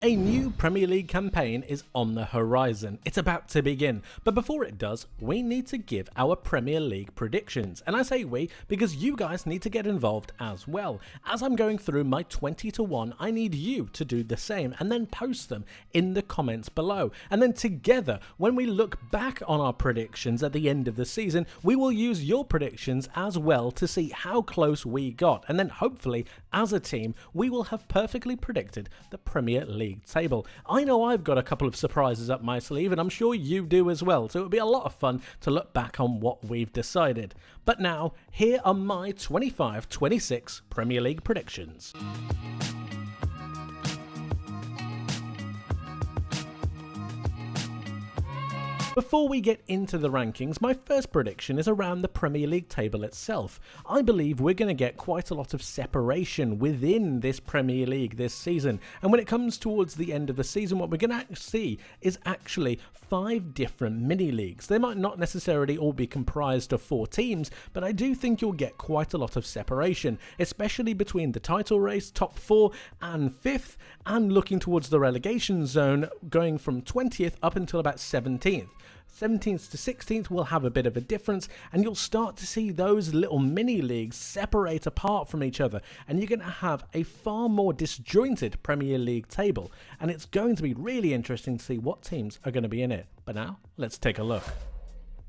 A new Premier League campaign is on the horizon. It's about to begin. But before it does, we need to give our Premier League predictions. And I say we because you guys need to get involved as well. As I'm going through my 20-1, I need you to do the same and then post them in the comments below. And then together, when we look back on our predictions at the end of the season, we will use your predictions as well to see how close we got. And then hopefully, as a team, we will have perfectly predicted the Premier League table. I know I've got a couple of surprises up my sleeve and I'm sure you do as well, so it'll be a lot of fun to look back on what we've decided. But now, here are my 25-26 Premier League predictions. Before we get into the rankings, my first prediction is around the Premier League table itself. I believe we're going to get quite a lot of separation within this Premier League this season, and when it comes towards the end of the season, what we're going to see is actually 5 different mini-leagues. They might not necessarily all be comprised of 4 teams, but I do think you'll get quite a lot of separation, especially between the title race, top 4 and 5th, and looking towards the relegation zone, going from 20th up until about 17th. 17th to 16th will have a bit of a difference, and you'll start to see those little mini leagues separate apart from each other, and you're going to have a far more disjointed Premier League table, and it's going to be really interesting to see what teams are going to be in it. But now, let's take a look.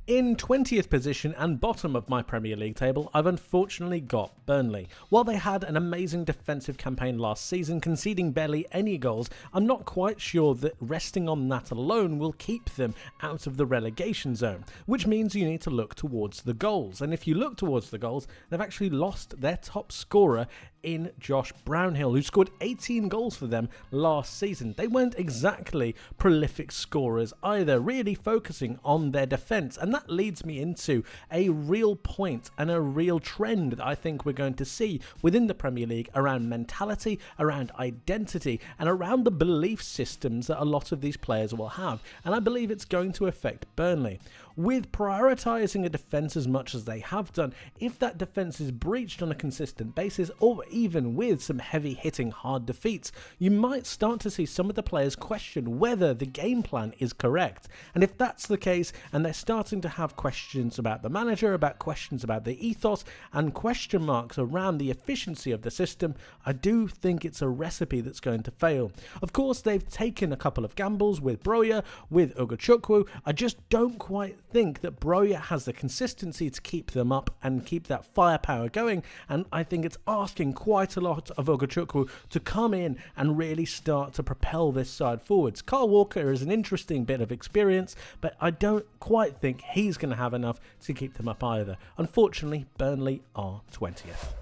In 20th position and bottom of my Premier League table, I've unfortunately got Burnley. While they had an amazing defensive campaign last season, conceding barely any goals, I'm not quite sure that resting on that alone will keep them out of the relegation zone, which means you need to look towards the goals. And if you look towards the goals, they've actually lost their top scorer in Josh Brownhill, who scored 18 goals for them last season. They weren't exactly prolific scorers either, really focusing on their defence, and that leads me into a real point and a real trend that I think we're going to see within the Premier League around mentality, around identity, and around the belief systems that a lot of these players will have, and I believe it's going to affect Burnley. With prioritising a defence as much as they have done, if that defence is breached on a consistent basis, or even with some heavy hitting hard defeats, you might start to see some of the players question whether the game plan is correct. And if that's the case, and they're starting to have questions about the manager, about questions about the ethos, and question marks around the efficiency of the system, I do think it's a recipe that's going to fail. Of course, they've taken a couple of gambles with Broja, with Ugachukwu. I just don't quite think that Broja has the consistency to keep them up and keep that firepower going, and I think it's asking quite a lot of Ugachukwu to come in and really start to propel this side forwards. Kyle Walker is an interesting bit of experience, but I don't quite think he's going to have enough to keep them up either. Unfortunately, Burnley are 20th.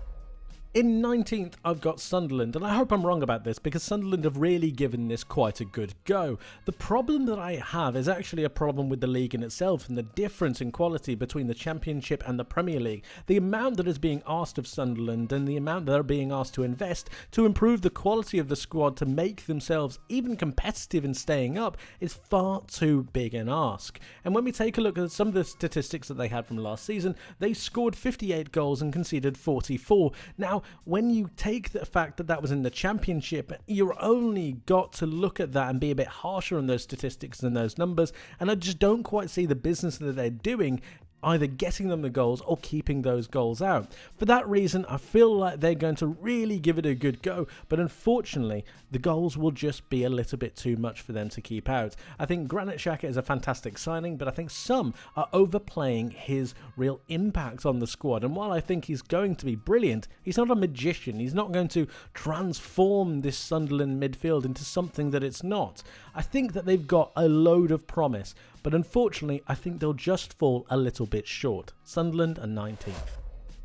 In 19th, I've got Sunderland, and I hope I'm wrong about this because Sunderland have really given this quite a good go. The problem that I have is actually a problem with the league in itself and the difference in quality between the Championship and the Premier League. The amount that is being asked of Sunderland and the amount that they're being asked to invest to improve the quality of the squad to make themselves even competitive in staying up is far too big an ask. And when we take a look at some of the statistics that they had from last season, they scored 58 goals and conceded 44. Now, when you take the fact that that was in the Championship, you're only got to look at that and be a bit harsher on those statistics and those numbers, and I just don't quite see the business that they're doing either getting them the goals or keeping those goals out. For that reason, I feel like they're going to really give it a good go, but unfortunately, the goals will just be a little bit too much for them to keep out. I think Granit Xhaka is a fantastic signing, but I think some are overplaying his real impact on the squad, and while I think he's going to be brilliant, he's not a magician. He's not going to transform this Sunderland midfield into something that it's not. I think that they've got a load of promise, but unfortunately, I think they'll just fall a little bit short. Sunderland are 19th.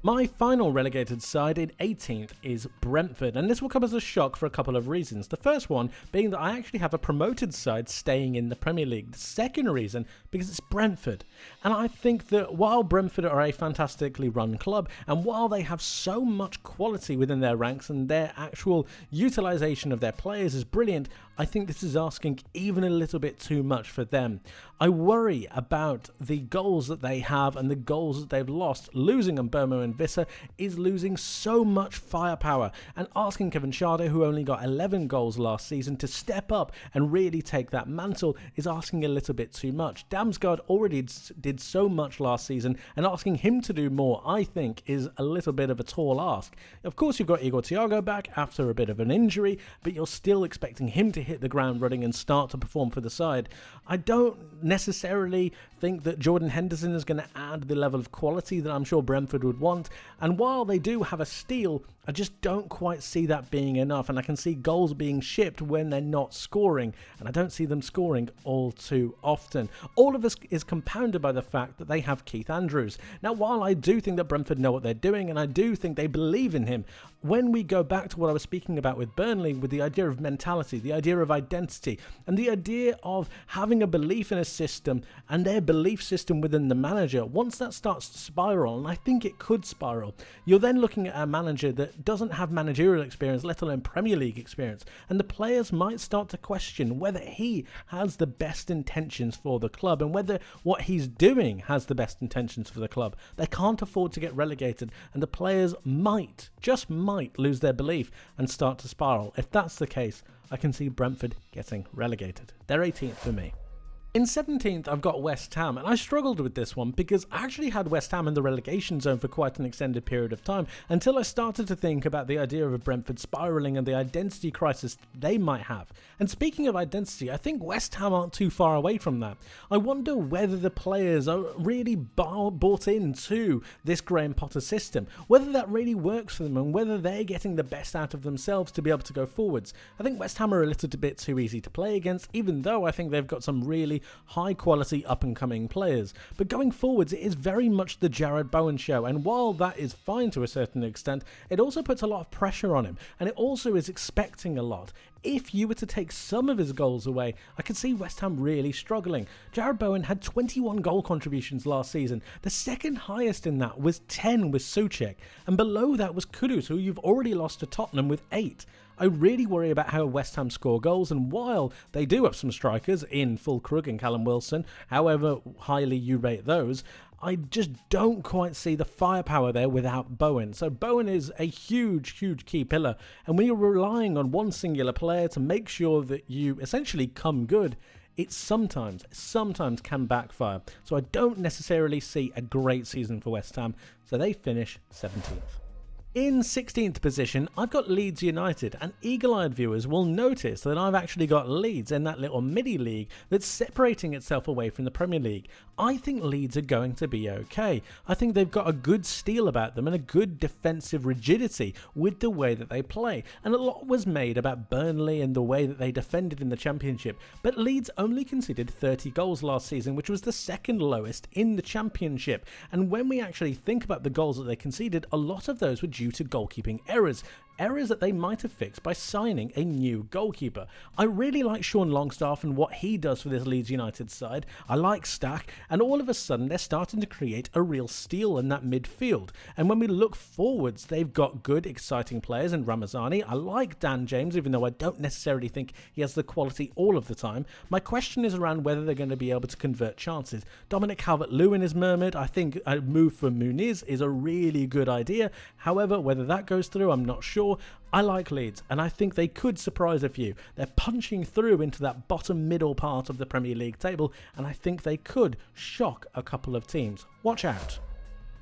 My final relegated side in 18th is Brentford, and this will come as a shock for a couple of reasons. The first one being that I actually have a promoted side staying in the Premier League. The second reason, because it's Brentford. And I think that while Brentford are a fantastically run club, and while they have so much quality within their ranks and their actual utilisation of their players is brilliant, I think this is asking even a little bit too much for them. I worry about the goals that they have and the goals that they've lost, losing on Bournemouth and Villa is losing so much firepower, and asking Kevin Schade, who only got 11 goals last season, to step up and really take that mantle is asking a little bit too much. Damsgaard already did so much last season, and asking him to do more, I think, is a little bit of a tall ask. Of course, you've got Igor Thiago back after a bit of an injury, but you're still expecting him to hit the ground running and start to perform for the side. I don't necessarily think that Jordan Henderson is going to add the level of quality that I'm sure Brentford would want, and while they do have a steal, I just don't quite see that being enough, and I can see goals being shipped when they're not scoring, and I don't see them scoring all too often. All of this is compounded by the fact that they have Keith Andrews. Now, while I do think that Brentford know what they're doing, and I do think they believe in him, when we go back to what I was speaking about with Burnley, with the idea of mentality, the idea of identity, and the idea of having a belief in a system and their belief system within the manager, once that starts to spiral, and I think it could spiral, you're then looking at a manager that doesn't have managerial experience, let alone Premier League experience, and the players might start to question whether he has the best intentions for the club and whether what he's doing has the best intentions for the club. They can't afford to get relegated, and the players might, just might, lose their belief and start to spiral. If that's the case, I can see Brentford getting relegated. They're 18th for me. In 17th, I've got West Ham, and I struggled with this one because I actually had West Ham in the relegation zone for quite an extended period of time until I started to think about the idea of Brentford spiralling and the identity crisis they might have. And speaking of identity, I think West Ham aren't too far away from that. I wonder whether the players are really bought into this Graham Potter system, whether that really works for them and whether they're getting the best out of themselves to be able to go forwards. I think West Ham are a little bit too easy to play against, even though I think they've got some really high quality up and coming players. But going forwards, it is very much the Jarrod Bowen show, and while that is fine to a certain extent, it also puts a lot of pressure on him, and it also is expecting a lot. If you were to take some of his goals away, I could see West Ham really struggling. Jarrod Bowen had 21 goal contributions last season. The second highest in that was 10 with Souček, and below that was Kudus, who you've already lost to Tottenham with 8. I really worry about how West Ham score goals, and while they do have some strikers in Fulkrug and Callum Wilson, however highly you rate those, I just don't quite see the firepower there without Bowen. So Bowen is a huge, huge key pillar, and when you're relying on one singular player to make sure that you essentially come good, it sometimes can backfire. So I don't necessarily see a great season for West Ham, so they finish 17th. In 16th position, I've got Leeds United, and eagle-eyed viewers will notice that I've actually got Leeds in that little midi-league that's separating itself away from the Premier League. I think Leeds are going to be okay. I think they've got a good steel about them and a good defensive rigidity with the way that they play. And a lot was made about Burnley and the way that they defended in the Championship, but Leeds only conceded 30 goals last season, which was the second lowest in the Championship. And when we actually think about the goals that they conceded, a lot of those were due to goalkeeping errors that they might have fixed by signing a new goalkeeper. I really like Sean Longstaff and what he does for this Leeds United side. I like Stack, and all of a sudden they're starting to create a real steal in that midfield. And when we look forwards, they've got good, exciting players in Ramazani. I like Dan James, even though I don't necessarily think he has the quality all of the time. My question is around whether they're going to be able to convert chances. Dominic Calvert-Lewin is murmured. I think a move for Muniz is a really good idea. However, whether that goes through, I'm not sure. I like Leeds, and I think they could surprise a few. They're punching through into that bottom middle part of the Premier League table, and I think they could shock a couple of teams. Watch out.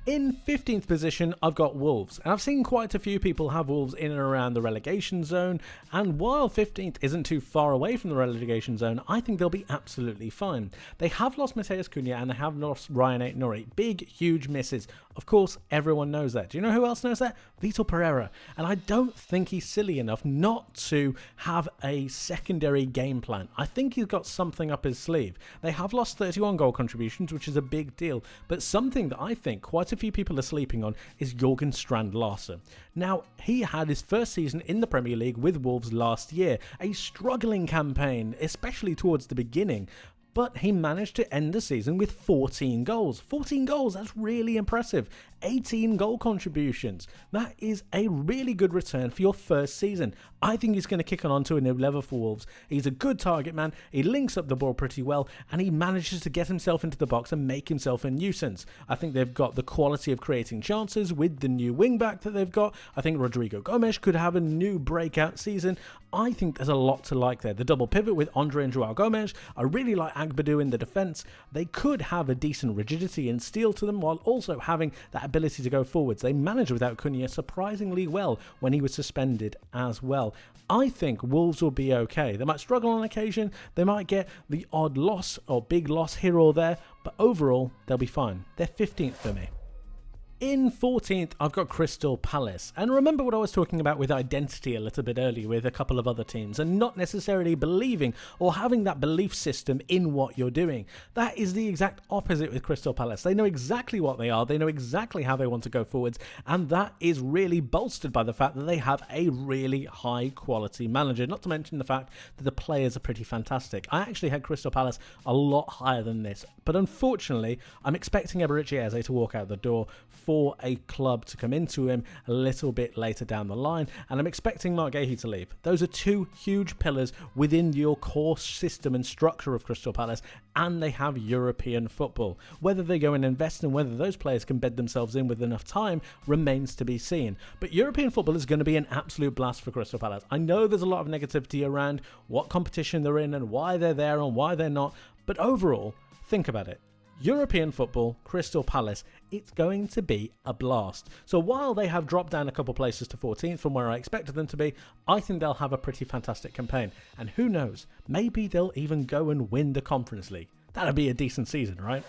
In 15th position, I've got Wolves, and I've seen quite a few people have Wolves in and around the relegation zone, and while 15th isn't too far away from the relegation zone, I think they'll be absolutely fine. They have lost Mateus Cunha and they have lost Ryan Aït-Nouri. Big, huge misses. Of course, everyone knows that. Do you know who else knows that? Vitor Pereira. And I don't think he's silly enough not to have a secondary game plan. I think he's got something up his sleeve. They have lost 31 goal contributions, which is a big deal, but something that I think quite a few people are sleeping on is Jorgen Strand Larsen. Now, he had his first season in the Premier League with Wolves last year, a struggling campaign, especially towards the beginning. but he managed to end the season with 14 goals. 14 goals, that's really impressive. 18 goal contributions. That is a really good return for your first season. I think he's going to kick on to a new level for Wolves. He's a good target man, he links up the ball pretty well, and he manages to get himself into the box and make himself a nuisance. I think they've got the quality of creating chances with the new wing-back that they've got. I think Rodrigo Gomes could have a new breakout season. I think there's a lot to like there. The double pivot with Andre and Joao Gomes. I really like Agbadou in the defence. They could have a decent rigidity and steel to them while also having that ability to go forwards. They managed without Cunha surprisingly well when he was suspended as well. I think Wolves will be okay. They might struggle on occasion. They might get the odd loss or big loss here or there. But overall, they'll be fine. They're 15th for me. In 14th, I've got Crystal Palace. And remember what I was talking about with identity a little bit earlier with a couple of other teams and not necessarily believing or having that belief system in what you're doing. That is the exact opposite with Crystal Palace. They know exactly what they are. They know exactly how they want to go forwards. And that is really bolstered by the fact that they have a really high quality manager. Not to mention the fact that the players are pretty fantastic. I actually had Crystal Palace a lot higher than this. But unfortunately, I'm expecting Eberechi Eze to walk out the door for a club to come into him a little bit later down the line, and I'm expecting Mark Gahey to leave. Those are two huge pillars within your core system and structure of Crystal Palace, and they have European football. Whether they go and invest and whether those players can bed themselves in with enough time remains to be seen. But European football is going to be an absolute blast for Crystal Palace. I know there's a lot of negativity around what competition they're in and why they're there and why they're not, but overall, think about it. European football, Crystal Palace, it's going to be a blast. So while they have dropped down a couple places to 14th from where I expected them to be, I think they'll have a pretty fantastic campaign. And who knows, maybe they'll even go and win the Conference League. That'd be a decent season, right?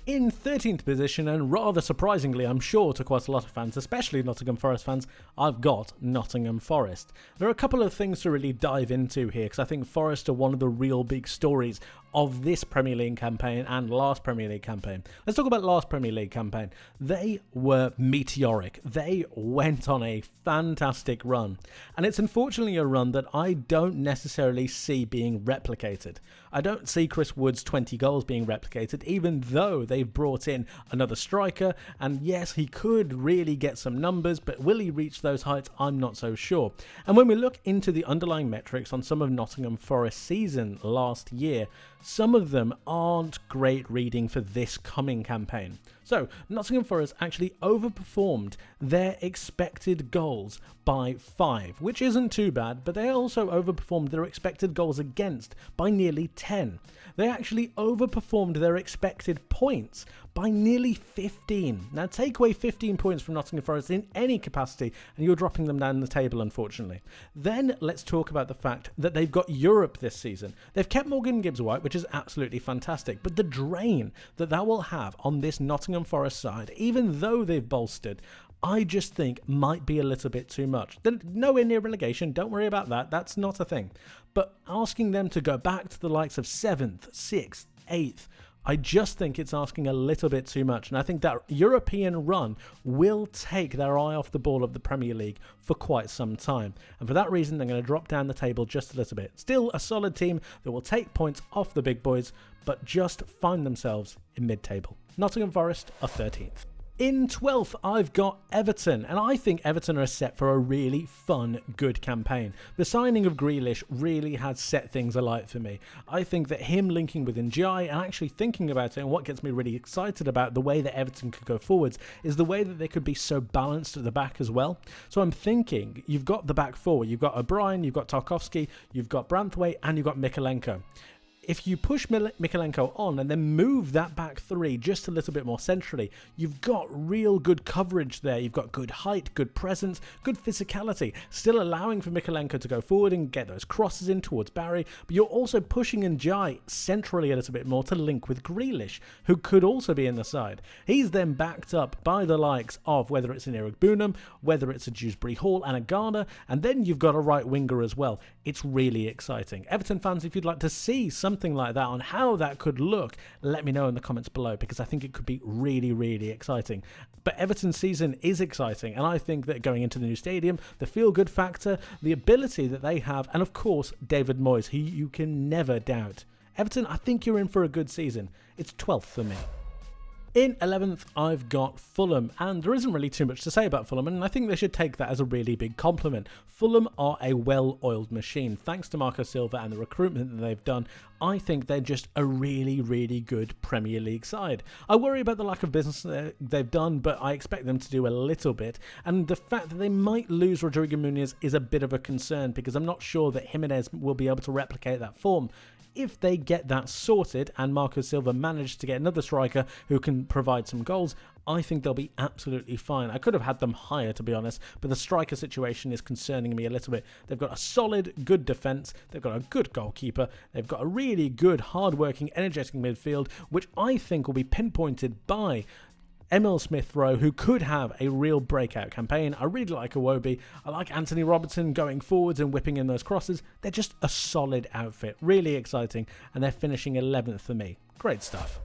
In 13th position, and rather surprisingly I'm sure to quite a lot of fans, especially Nottingham Forest fans, I've got Nottingham Forest. There are a couple of things to really dive into here because I think Forest are one of the real big stories of this Premier League campaign and last Premier League campaign. Let's talk about last Premier League campaign. They were meteoric. They went on a fantastic run. And it's unfortunately a run that I don't necessarily see being replicated. I don't see Chris Wood's 20 goals being replicated, even though they've brought in another striker. And yes, he could really get some numbers, but will he reach those heights? I'm not so sure. And when we look into the underlying metrics on some of Nottingham Forest's season last year, some of them aren't great reading for this coming campaign. So, Nottingham Forest actually overperformed their expected goals by 5, which isn't too bad, but they also overperformed their expected goals against by nearly 10. They actually overperformed their expected points by nearly 15. Now, take away 15 points from Nottingham Forest in any capacity, and you're dropping them down the table, unfortunately. Then, let's talk about the fact that they've got Europe this season. They've kept Morgan Gibbs-White, which is absolutely fantastic, but the drain that will have on this Nottingham Forest side, even though they've bolstered, I just think might be a little bit too much. They're nowhere near relegation, don't worry about that, that's not a thing. But asking them to go back to the likes of 7th, 6th, 8th, I just think it's asking a little bit too much. And I think that European run will take their eye off the ball of the Premier League for quite some time. And for that reason, they're going to drop down the table just a little bit. Still a solid team that will take points off the big boys, but just find themselves in mid-table. Nottingham Forest are 13th. In 12th, I've got Everton, and I think Everton are set for a really fun, good campaign. The signing of Grealish really has set things alight for me. I think that him linking with Ndiaye and actually thinking about it, and what gets me really excited about the way that Everton could go forwards, is the way that they could be so balanced at the back as well. So I'm thinking, you've got the back four, you've got O'Brien, you've got Tarkowski, you've got Branthwaite, and you've got Mykolenko. If you push Mykolenko on and then move that back three just a little bit more centrally, you've got real good coverage there. You've got good height, good presence, good physicality, still allowing for Mykolenko to go forward and get those crosses in towards Barry, but you're also pushing Ndiaye centrally a little bit more to link with Grealish, who could also be in the side. He's then backed up by the likes of whether it's an Eric Boonham, whether it's a Dewsbury Hall and a Garner, and then you've got a right winger as well. It's really exciting. Everton fans, if you'd like to see something like that on how that could look, let me know in the comments below, because I think it could be really, really exciting. But Everton's season is exciting, and I think that going into the new stadium, the feel-good factor, the ability that they have, and of course David Moyes, who you can never doubt. Everton, I think you're in for a good season. It's 12th for me. In 11th, I've got Fulham, and there isn't really too much to say about Fulham, and I think they should take that as a really big compliment. Fulham are a well-oiled machine. Thanks to Marco Silva and the recruitment that they've done, I think they're just a really, really good Premier League side. I worry about the lack of business they've done, but I expect them to do a little bit, and the fact that they might lose Rodrigo Muniz is a bit of a concern, because I'm not sure that Jimenez will be able to replicate that form. If they get that sorted and Marco Silva manages to get another striker who can provide some goals, I think they'll be absolutely fine. I could have had them higher, to be honest, but the striker situation is concerning me a little bit. They've got a solid, good defence, they've got a good goalkeeper, they've got a really good, hard-working, energetic midfield, which I think will be pinpointed by Emil Smith-Rowe, who could have a real breakout campaign. I really like Iwobi. I like Anthony Robertson going forwards and whipping in those crosses. They're just a solid outfit. Really exciting. And they're finishing 11th for me. Great stuff.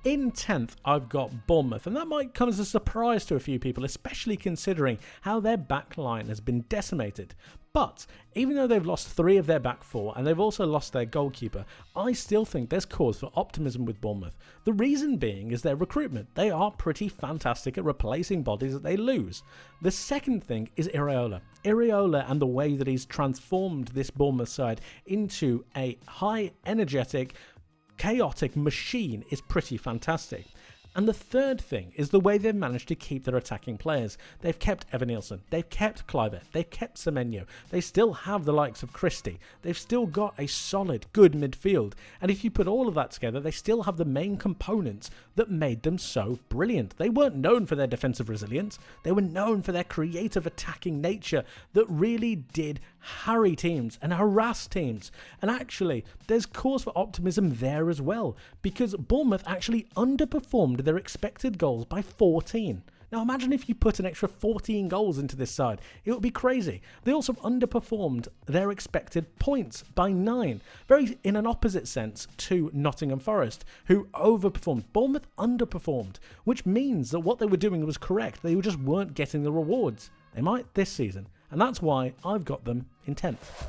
In 10th, I've got Bournemouth, and that might come as a surprise to a few people, especially considering how their back line has been decimated. But even though they've lost 3 of their back 4 and they've also lost their goalkeeper, I still think there's cause for optimism with Bournemouth. The reason being is their recruitment. They are pretty fantastic at replacing bodies that they lose. The second thing is Iraola. Iraola and the way that he's transformed this Bournemouth side into a high energetic, chaotic machine is pretty fantastic. And the third thing is the way they've managed to keep their attacking players. They've kept Evan Nielsen, they've kept Kluivert, they've kept Semenyo, they still have the likes of Christie, they've still got a solid, good midfield, and if you put all of that together, they still have the main components that made them so brilliant. They weren't known for their defensive resilience, they were known for their creative attacking nature that really did harry teams and harass teams. And actually, there's cause for optimism there as well, because Bournemouth actually underperformed their expected goals by 14. Now imagine if you put an extra 14 goals into this side. It would be crazy. They also underperformed their expected points by 9. Very in an opposite sense to Nottingham Forest, who overperformed. Bournemouth underperformed, which means that what they were doing was correct. They just weren't getting the rewards. They might this season. And that's why I've got them in 10th.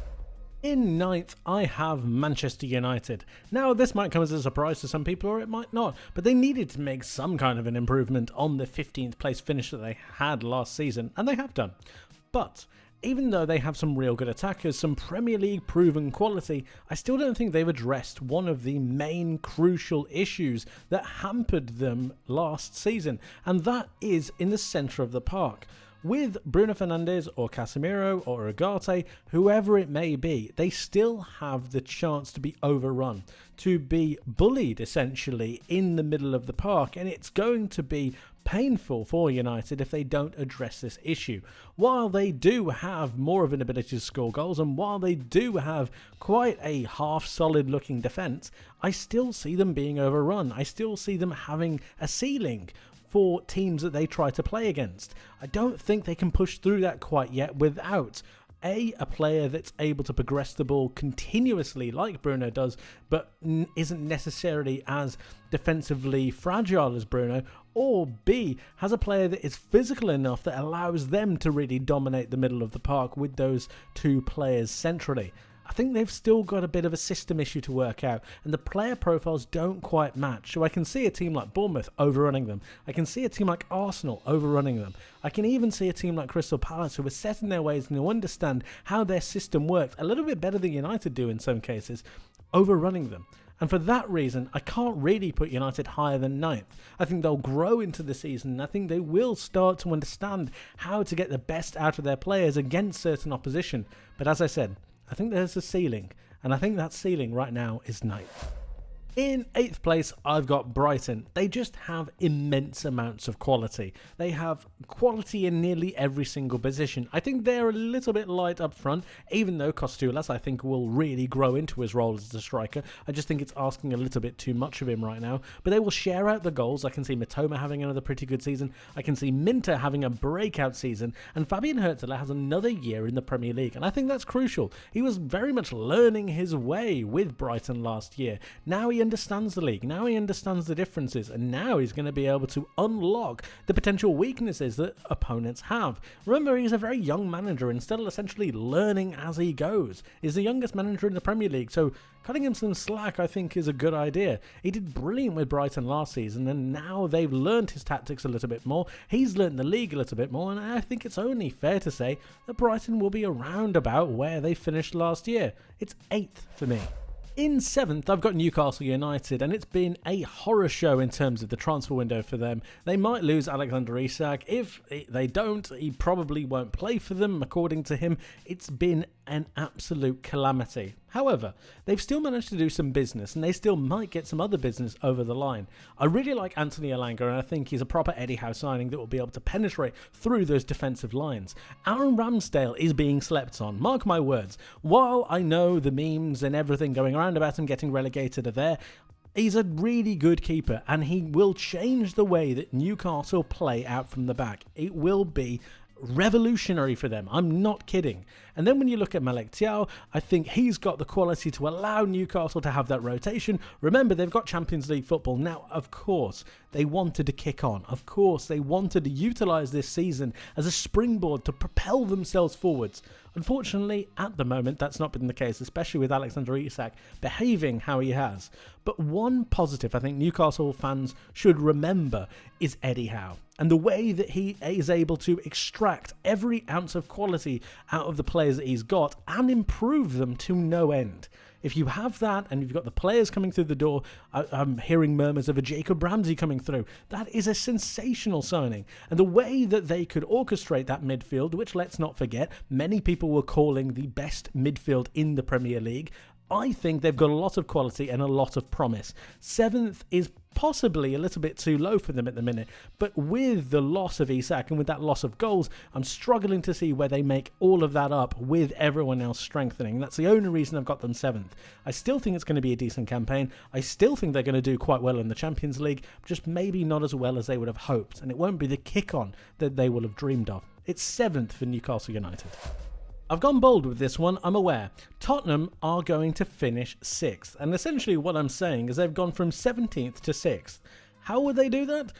In 9th, I have Manchester United. Now, this might come as a surprise to some people, or it might not, but they needed to make some kind of an improvement on the 15th place finish that they had last season, and they have done. But even though they have some real good attackers, some Premier League proven quality, I still don't think they've addressed one of the main crucial issues that hampered them last season, and that is in the centre of the park. With Bruno Fernandes or Casemiro or Ugarte, whoever it may be, they still have the chance to be overrun, to be bullied essentially in the middle of the park, and it's going to be painful for United if they don't address this issue. While they do have more of an ability to score goals, and while they do have quite a half-solid looking defence, I still see them being overrun. I still see them having a ceiling for teams that they try to play against. I don't think they can push through that quite yet without a player that's able to progress the ball continuously like Bruno does, but isn't necessarily as defensively fragile as Bruno, or B, has a player that is physical enough that allows them to really dominate the middle of the park with those 2 players centrally. I think they've still got a bit of a system issue to work out, and the player profiles don't quite match. So I can see a team like Bournemouth overrunning them. I can see a team like Arsenal overrunning them. I can even see a team like Crystal Palace, who are set in their ways and who understand how their system works a little bit better than United do in some cases, overrunning them. And for that reason, I can't really put United higher than 9th. I think they'll grow into the season, and I think they will start to understand how to get the best out of their players against certain opposition. But as I said, I think there's a ceiling, and I think that ceiling right now is 9th. In 8th place, I've got Brighton. They just have immense amounts of quality. They have quality in nearly every single position. I think they're a little bit light up front, even though Costulas, I think, will really grow into his role as a striker. I just think it's asking a little bit too much of him right now. But they will share out the goals. I can see Mitoma having another pretty good season. I can see Minter having a breakout season. And Fabian Hurtler has another year in the Premier League. And I think that's crucial. He was very much learning his way with Brighton last year. Now he understands the league, now he understands the differences, and now he's going to be able to unlock the potential weaknesses that opponents have. Remember, he's a very young manager and still essentially learning as he goes. He's the youngest manager in the Premier League, so cutting him some slack I think is a good idea. He did brilliant with Brighton last season, and now they've learned his tactics a little bit more. He's learned the league a little bit more, and I think it's only fair to say that Brighton will be around about where they finished last year. It's 8th for me. In 7th, I've got Newcastle United, and it's been a horror show in terms of the transfer window for them. They might lose Alexander Isak. If they don't, he probably won't play for them, according to him. It's been an absolute calamity. However, they've still managed to do some business, and they still might get some other business over the line. I really like Anthony Elanga, and I think he's a proper Eddie Howe signing that will be able to penetrate through those defensive lines. Aaron Ramsdale is being slept on, mark my words. While I know the memes and everything going around about him getting relegated are there, he's a really good keeper, and he will change the way that Newcastle play out from the back. It will be revolutionary for them. I'm not kidding. And then when you look at Malik Thiaw, I think he's got the quality to allow Newcastle to have that rotation. Remember, they've got Champions League football. Now, of course, they wanted to kick on. Of course, they wanted to utilise this season as a springboard to propel themselves forwards. Unfortunately, at the moment, that's not been the case, especially with Alexander Isak behaving how he has. But one positive I think Newcastle fans should remember is Eddie Howe, and the way that he is able to extract every ounce of quality out of the players that he's got and improve them to no end. If you have that and you've got the players coming through the door, I'm hearing murmurs of a Jacob Ramsey coming through. That is a sensational signing. And the way that they could orchestrate that midfield, which let's not forget, many people were calling the best midfield in the Premier League, I think they've got a lot of quality and a lot of promise. 7th is possibly a little bit too low for them at the minute, but with the loss of Isak and with that loss of goals, I'm struggling to see where they make all of that up with everyone else strengthening. That's the only reason I've got them 7th. I still think it's going to be a decent campaign. I still think they're going to do quite well in the Champions League, just maybe not as well as they would have hoped, and it won't be the kick-on that they will have dreamed of. It's 7th for Newcastle United. I've gone bold with this one, I'm aware. Tottenham are going to finish 6th, and essentially what I'm saying is they've gone from 17th to 6th. How would they do that?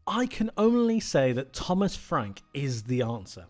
I can only say that Thomas Frank is the answer.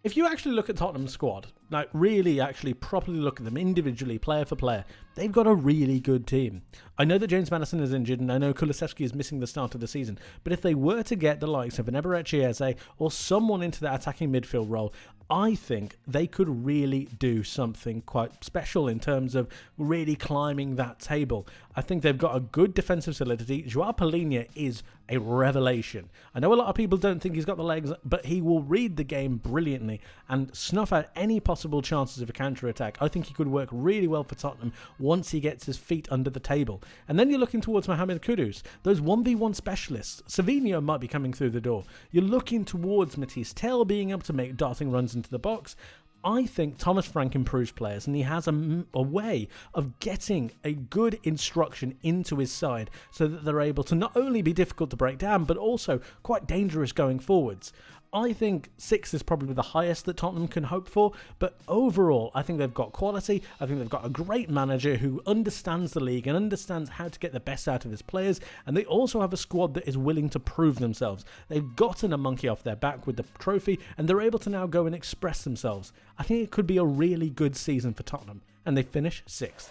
If you actually look at Tottenham's squad, like really actually properly look at them individually, player for player, they've got a really good team. I know that James Maddison is injured, and I know Kulusevski is missing the start of the season, but if they were to get the likes of an Eberechi Eze or someone into that attacking midfield role, I think they could really do something quite special in terms of really climbing that table. I think they've got a good defensive solidity. Joao Palhinha is a revelation. I know a lot of people don't think he's got the legs, but he will read the game brilliantly and snuff out any possible chances of a counter-attack. I think he could work really well for Tottenham once he gets his feet under the table. And then you're looking towards Mohamed Kudus, those 1v1 specialists. Savinho might be coming through the door. You're looking towards Matisse Tell being able to make darting runs into the box. I think Thomas Frank improves players, and he has a way of getting a good instruction into his side so that they're able to not only be difficult to break down, but also quite dangerous going forwards. I think 6 is probably the highest that Tottenham can hope for, but overall, I think they've got quality. I think they've got a great manager who understands the league and understands how to get the best out of his players, and they also have a squad that is willing to prove themselves. They've gotten a monkey off their back with the trophy, and they're able to now go and express themselves. I think it could be a really good season for Tottenham, and they finish 6th.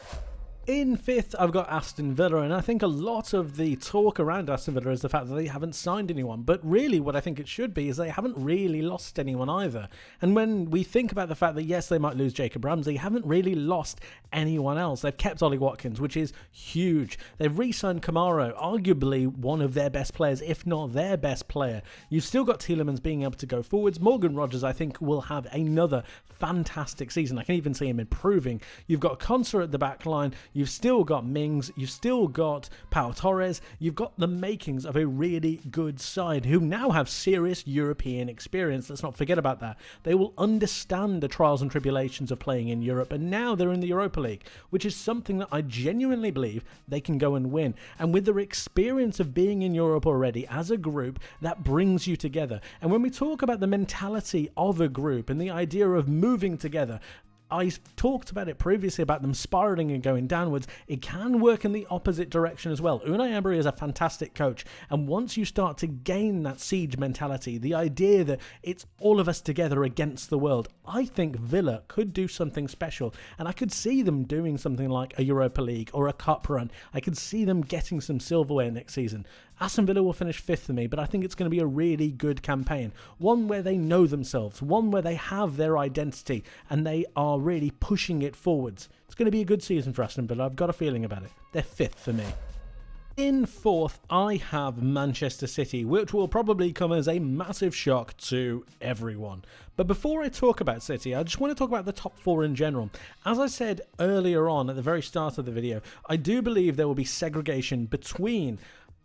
In 5th, I've got Aston Villa, and I think a lot of the talk around Aston Villa is the fact that they haven't signed anyone, but really what I think it should be is they haven't really lost anyone either. And when we think about the fact that yes, they might lose Jacob Ramsey, they haven't really lost anyone else. They've kept Ollie Watkins, which is huge. They've re-signed Kamara, arguably one of their best players, if not their best player. You've still got Tielemans being able to go forwards. Morgan Rogers, I think, will have another fantastic season. I can even see him improving. You've got Konsa at the back line. You've still got Mings, you've still got Pau Torres, you've got the makings of a really good side who now have serious European experience. Let's not forget about that. They will understand the trials and tribulations of playing in Europe, and now they're in the Europa League, which is something that I genuinely believe they can go and win. And with their experience of being in Europe already as a group, that brings you together. And when we talk about the mentality of a group and the idea of moving together, I talked about it previously about them spiraling and going downwards. It can work in the opposite direction as well. Unai Emery is a fantastic coach, and once you start to gain that siege mentality, the idea that it's all of us together against the world, I think Villa could do something special, and I could see them doing something like a Europa League or a cup run. I could see them getting some silverware next season. Aston Villa will finish 5th for me, but I think it's going to be a really good campaign. One where they know themselves, one where they have their identity, and they are really pushing it forwards. It's going to be a good season for Aston Villa. I've got a feeling about it. They're 5th for me. In 4th, I have Manchester City, which will probably come as a massive shock to everyone. But before I talk about City, I just want to talk about the top 4 in general. As I said earlier on at the very start of the video, I do believe there will be segregation between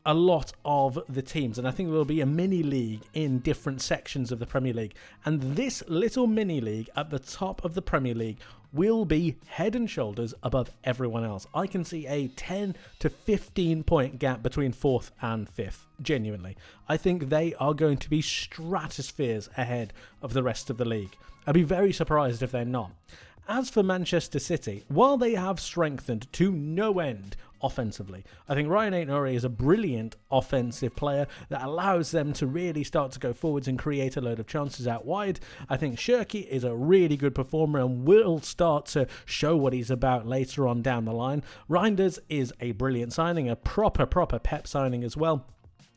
a lot of the teams, and I think there will be a mini league in different sections of the Premier League, and this little mini league at the top of the Premier League will be head and shoulders above everyone else. I can see a 10 to 15 point gap between 4th and 5th, genuinely. I think they are going to be stratospheres ahead of the rest of the league. I'd be very surprised if they're not. As for Manchester City, while they have strengthened to no end offensively, I think Ryan Aït-Nouri is a brilliant offensive player that allows them to really start to go forwards and create a load of chances out wide. I think Shirky is a really good performer and will start to show what he's about later on down the line. Reinders is a brilliant signing, a proper Pep signing as well.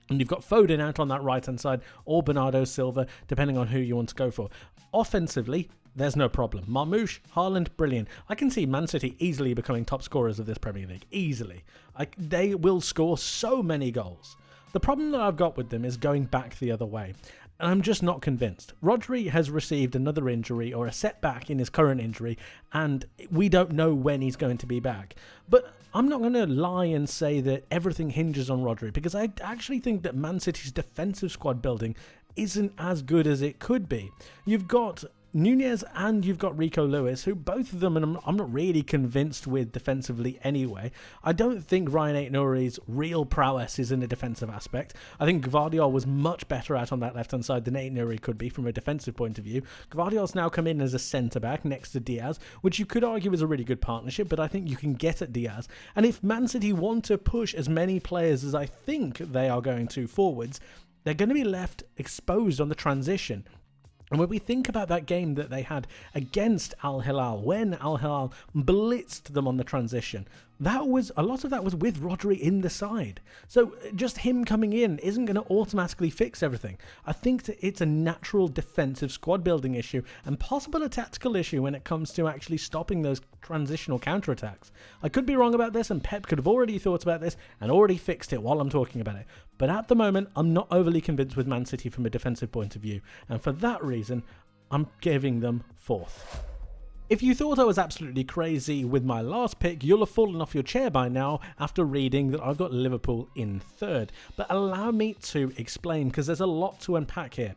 And you've got Foden out on that right-hand side, or Bernardo Silva, depending on who you want to go for. Offensively, there's no problem. Marmoush, Haaland, brilliant. I can see Man City easily becoming top scorers of this Premier League. Easily. They will score so many goals. The problem that I've got with them is going back the other way. And I'm just not convinced. Rodri has received another injury or a setback in his current injury, and we don't know when he's going to be back. But I'm not going to lie and say that everything hinges on Rodri, because I actually think that Man City's defensive squad building isn't as good as it could be. You've got Nunez and you've got Rico Lewis, who both of them, and I'm not really convinced with defensively anyway. I don't think Ryan Aït-Nouri's real prowess is in a defensive aspect. I think Gvardiol was much better out on that left-hand side than Aït-Nouri could be from a defensive point of view. Gvardiol's now come in as a centre-back next to Diaz, which you could argue is a really good partnership, but I think you can get at Diaz. And if Man City want to push as many players as I think they are going to forwards, they're going to be left exposed on the transition. And when we think about that game that they had against Al Hilal, when Al Hilal blitzed them on the transition, a lot of that was with Rodri in the side. So just him coming in isn't going to automatically fix everything. I think that it's a natural defensive squad building issue and possible a tactical issue when it comes to actually stopping those transitional counterattacks. I could be wrong about this, and Pep could have already thought about this and already fixed it while I'm talking about it. But at the moment, I'm not overly convinced with Man City from a defensive point of view. And for that reason, I'm giving them 4th. If you thought I was absolutely crazy with my last pick, you'll have fallen off your chair by now after reading that I've got Liverpool in 3rd. But allow me to explain, because there's a lot to unpack here.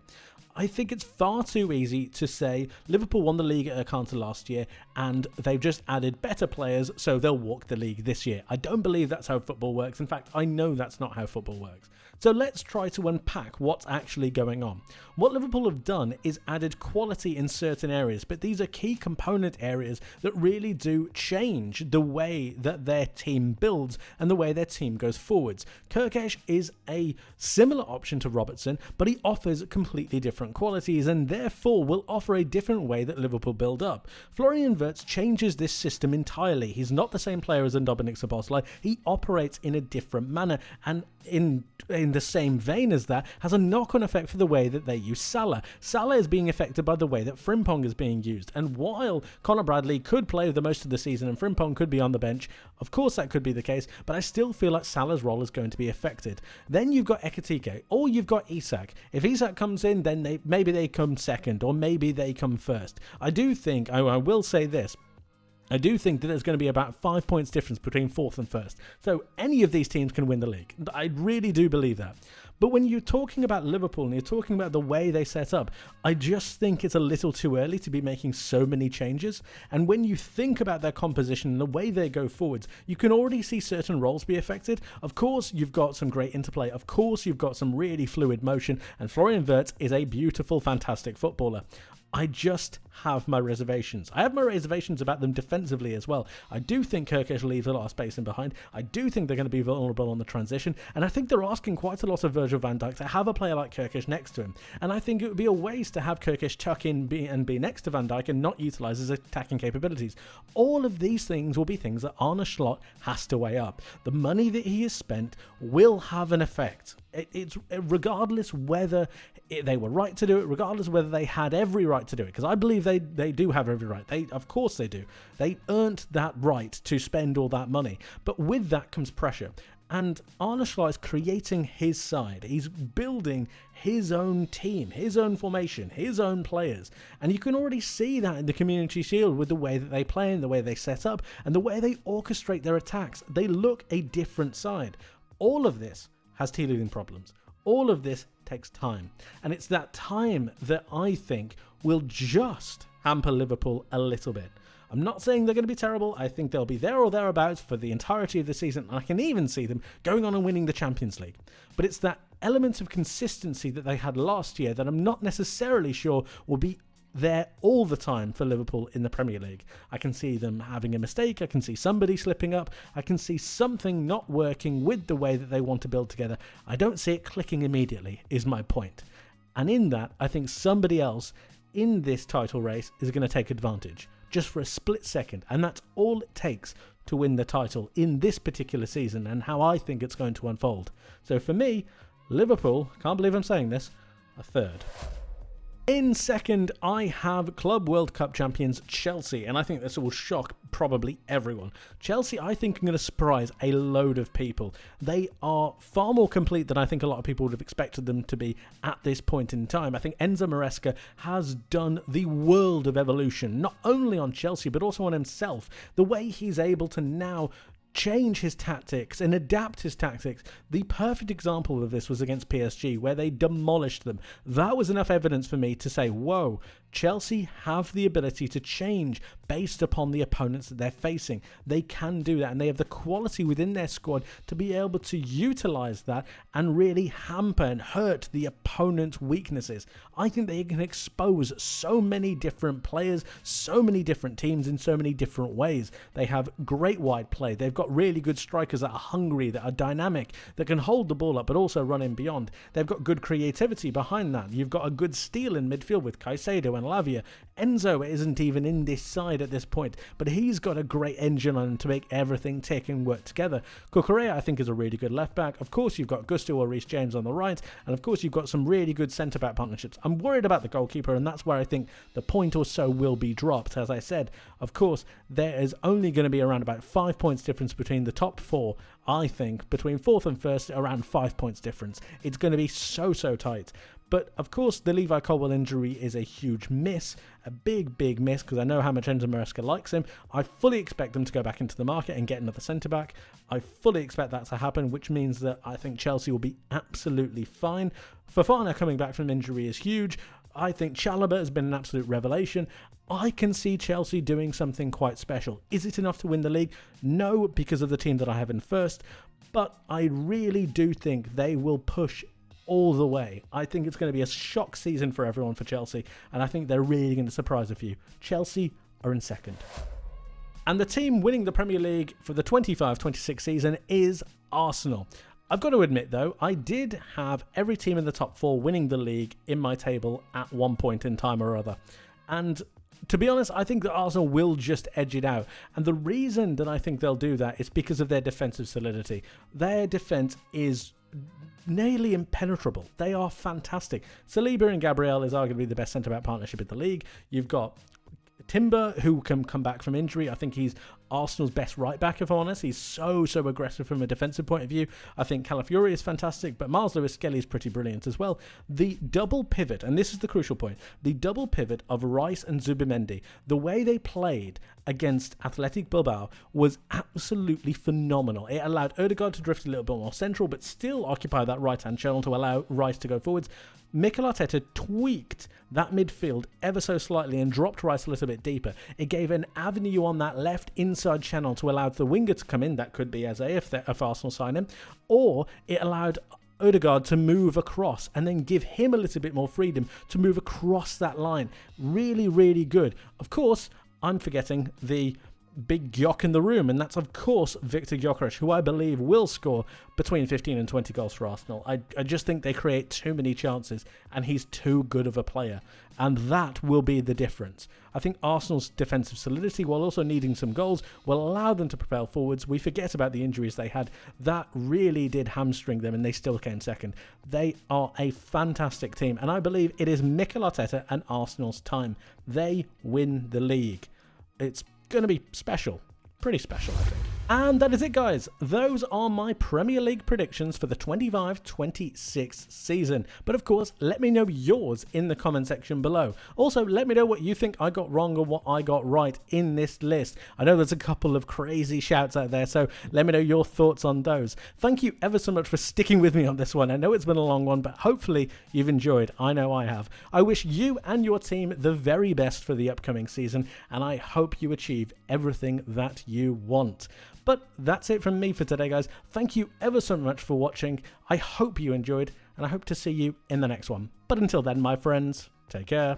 I think it's far too easy to say Liverpool won the league at Alcantara last year and they've just added better players, so they'll walk the league this year. I don't believe that's how football works. In fact, I know that's not how football works. So let's try to unpack what's actually going on. What Liverpool have done is added quality in certain areas, but these are key component areas that really do change the way that their team builds and the way their team goes forwards. Kirkesh is a similar option to Robertson, but he offers completely different qualities and therefore will offer a different way that Liverpool build up. Florian Wirtz changes this system entirely. He's not the same player as Dominic Szoboszlai. He operates in a different manner, and in the same vein as that, has a knock-on effect for the way that they use Salah. Salah is being affected by the way that Frimpong is being used, and while Conor Bradley could play the most of the season and Frimpong could be on the bench, of course that could be the case, but I still feel like Salah's role is going to be affected. Then you've got Ekitike, or you've got Isak. If Isak comes in, then maybe they come second, or maybe they come first. I will say this, I do think that there's going to be about 5 points difference between 4th and 1st. So any of these teams can win the league. I really do believe that. But when you're talking about Liverpool and you're talking about the way they set up, I just think it's a little too early to be making so many changes. And when you think about their composition and the way they go forwards, you can already see certain roles be affected. Of course, you've got some great interplay. Of course, you've got some really fluid motion. And Florian Wirtz is a beautiful, fantastic footballer. I just have my reservations. I have my reservations about them defensively as well. I do think Kirkish leaves a lot of space in behind. I do think they're going to be vulnerable on the transition, and I think they're asking quite a lot of Virgil van Dijk to have a player like Kirkish next to him. And I think it would be a waste to have Kirkish tuck in and be next to Van Dijk and not utilise his attacking capabilities. All of these things will be things that Arne Slot has to weigh up. The money that he has spent will have an effect. It's regardless whether they were right to do it, regardless whether they had every right to do it, because I believe they do have every right. Of course they do. They earned that right to spend all that money. But with that comes pressure. And Arne Slot is creating his side. He's building his own team, his own formation, his own players. And you can already see that in the Community Shield with the way that they play and the way they set up and the way they orchestrate their attacks. They look a different side. All of this has teething problems. All of this takes time. And it's that time that I think will just hamper Liverpool a little bit. I'm not saying they're going to be terrible. I think they'll be there or thereabouts for the entirety of the season. And I can even see them going on and winning the Champions League. But it's that element of consistency that they had last year that I'm not necessarily sure will be there all the time for Liverpool in the Premier League. I can see them having a mistake. I can see somebody slipping up. I can see something not working with the way that they want to build together. I don't see it clicking immediately, is my point. And in that, I think somebody else in this title race is going to take advantage just for a split second. And that's all it takes to win the title in this particular season and how I think it's going to unfold. So for me, Liverpool, can't believe I'm saying this, a third. In second, I have Club World Cup champions Chelsea, and I think this will shock probably everyone. Chelsea, I think, are going to surprise a load of people. They are far more complete than I think a lot of people would have expected them to be at this point in time. I think Enzo Maresca has done the world of evolution, not only on Chelsea, but also on himself. The way he's able to now change his tactics and adapt his tactics. The perfect example of this was against PSG, where they demolished them. That was enough evidence for me to say, whoa, Chelsea have the ability to change based upon the opponents that they're facing. They can do that, and they have the quality within their squad to be able to utilise that and really hamper and hurt the opponent's weaknesses. I think they can expose so many different players, so many different teams in so many different ways. They have great wide play. They've got really good strikers that are hungry, that are dynamic, that can hold the ball up but also run in beyond. They've got good creativity behind that. You've got a good steal in midfield with Caicedo and Lavia. Enzo isn't even in this side at this point, but he's got a great engine on him to make everything tick and work together. Cucurella, I think, is a really good left back. Of course, you've got Gusto or Reece James on the right, and of course, you've got some really good centre back partnerships. I'm worried about the goalkeeper, and that's where I think the point or so will be dropped. As I said, of course, there is only going to be around about 5 points difference between the top four. I think between fourth and first, around 5 points difference. It's going to be so tight. But of course, the Levi Colwill injury is a huge miss, a big miss, because I know how much Enzo Maresca likes him. I fully expect them to go back into the market and get another centre-back. I fully expect that to happen, which means that I think Chelsea will be absolutely fine. Fofana coming back from injury is huge. I think Chalobah has been an absolute revelation. I can see Chelsea doing something quite special. Is it enough to win the league? No, because of the team that I have in first. But I really do think they will push all the way. I think it's going to be a shock season for everyone for Chelsea, and I think they're really going to surprise a few. Chelsea are in second. And the team winning the Premier League for the 25-26 season is Arsenal. I've got to admit, though, I did have every team in the top four winning the league in my table at one point in time or other. And to be honest, I think that Arsenal will just edge it out. And the reason that I think they'll do that is because of their defensive solidity. Their defence is nearly impenetrable. They are fantastic. Saliba and Gabriel is arguably the best centre-back partnership in the league. You've got Timber, who can come back from injury. I think he's Arsenal's best right-back, if I'm honest. He's so aggressive from a defensive point of view. I think Calafiori is fantastic, but Miles Lewis-Skelly is pretty brilliant as well. The double pivot, and this is the crucial point, the double pivot of Rice and Zubimendi, the way they played against Athletic Bilbao was absolutely phenomenal. It allowed Odegaard to drift a little bit more central, but still occupy that right-hand channel to allow Rice to go forwards. Mikel Arteta tweaked that midfield ever so slightly and dropped Rice a little bit deeper. It gave an avenue on that left inside channel to allow the winger to come in. That could be Eze if Arsenal sign him. Or it allowed Odegaard to move across and then give him a little bit more freedom to move across that line. Really, really good. Of course, I'm forgetting the big Gyok in the room, and that's of course Viktor Gyökeres, who I believe will score between 15 and 20 goals for Arsenal. I just think they create too many chances, and he's too good of a player, and that will be the difference. I think Arsenal's defensive solidity, while also needing some goals, will allow them to propel forwards. We forget about the injuries they had. That really did hamstring them, and they still came second. They are a fantastic team, and I believe it is Mikel Arteta and Arsenal's time. They win the league. It's going to be special. Pretty special, I think. And that is it, guys. Those are my Premier League predictions for the 25-26 season. But of course, let me know yours in the comment section below. Also, let me know what you think I got wrong or what I got right in this list. I know there's a couple of crazy shouts out there, so let me know your thoughts on those. Thank you ever so much for sticking with me on this one. I know it's been a long one, but hopefully you've enjoyed. I know I have. I wish you and your team the very best for the upcoming season, and I hope you achieve everything that you want. But that's it from me for today, guys. Thank you ever so much for watching. I hope you enjoyed, and I hope to see you in the next one. But until then, my friends, take care.